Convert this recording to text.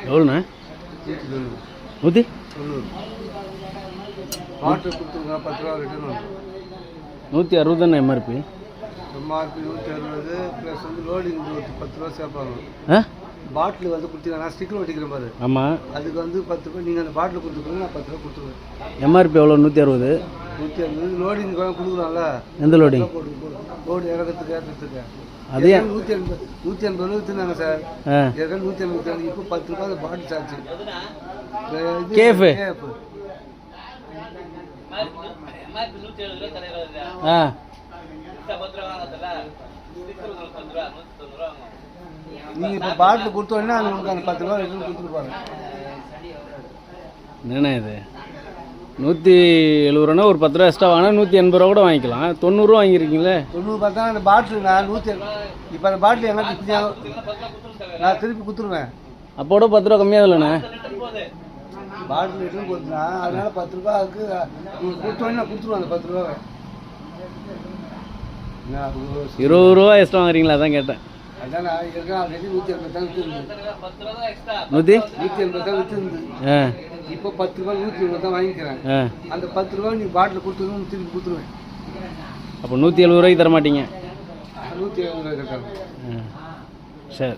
எவ்வளோண்ணே? 100 பாட்டு கொடுத்துருங்க 10 ரூபா ரிட்டர்ன் வந்து 160 தானே எம்ஆர்பி? எம்ஆர்பி 160 ப்ளஸ் வந்து லோடிங் 10 ரூபா சேர்ப்பாங்க. பாட்டில் வந்து கொடுத்தீங்கன்னா ஸ்டிக்கர் ஒட்டிக்கிற மாதிரி. ஆமாம், அதுக்கு வந்து 10 ரூபா. நீங்கள் அந்த பாட்டில் கொடுத்துருக்கீங்க, நான் 10 ரூபா கொடுத்துருவேன். எம்ஆர்பி எவ்வளோ? 160. 160 லோடிங் கொடுக்குறாங்கல்ல. எந்த லோடிங்? லோடு ஏறத்துக்கு அதே 180 விற்றுனாங்க சார். ஏற்கனவே 180. இப்போ 10 ரூபா அந்த பாட்டில் சார்ஜ். கேஃபு நீங்கள் இப்போ பாட்டில் கொடுத்தோடனே அது உங்களுக்கு அந்த 10 ரூபா ரிட்டர்ன் கொடுத்துருப்பாங்க. என்னண்ணே இது? 170 ரூபானா ஒரு 10 ரூபா எக்ஸ்ட்ரா வாங்கினா 180 ரூபா கூட வாங்கிக்கலாம். 90 ரூபா வாங்கியிருக்கீங்களே. 90 பார்த்தா அந்த பாட்டில் நான் 180. இப்போ அந்த பாட்டில் எங்கே நான் திருப்பி கொடுத்துருவேன். அப்போட 10 ரூபா கம்மியாக இல்லைண்ணே? பாட்டில் ரிட்டர்ன் கொடுத்துனா அதனால 10 ரூபாய்க்கு நீங்கள் கொடுத்தோடனே நான் கொடுத்துருவேன் அந்த 10 ரூபாவை. 20 ரூபா எக்ஸ்ட்ரா வாங்குறீங்களா? அதான் கேட்டேன். அதான் நான் ஏற்கனவே ஆல்ரெடி 180 தான் விற்றுருந்தேன். 180 தான் விற்றுருந்து. இப்போ 10 ரூபா 180 தான் வாங்கிக்கிறேன். அந்த 10 ரூபா நீ பாட்டில் கொடுத்துருன்னு திருப்பி கொடுத்துருவேன். அப்போ 170 ரூபாய்க்கு தர மாட்டீங்க? 170 ரூபாய் கேட்டாங்க. சரி.